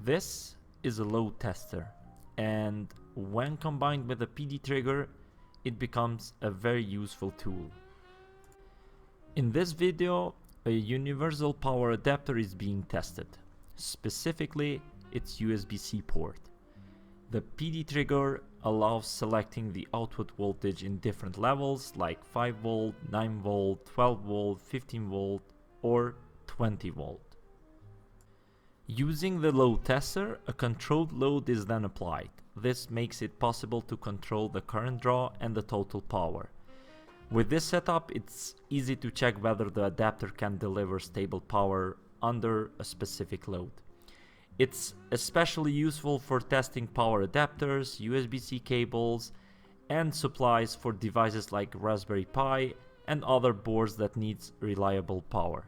This is a load tester, and when combined with a PD trigger, it becomes a very useful tool. In this video, a universal power adapter is being tested, specifically its USB-C port. The PD trigger allows selecting the output voltage in different levels like 5 volt, 9 volt, 12 volt, 15 volt, or 20 volt. Using the load tester, a controlled load is then applied. This makes it possible to control the current draw and the total power. With this setup, it's easy to check whether the adapter can deliver stable power under a specific load. It's especially useful for testing power adapters, USB-C cables, and supplies for devices like Raspberry Pi and other boards that needs reliable power.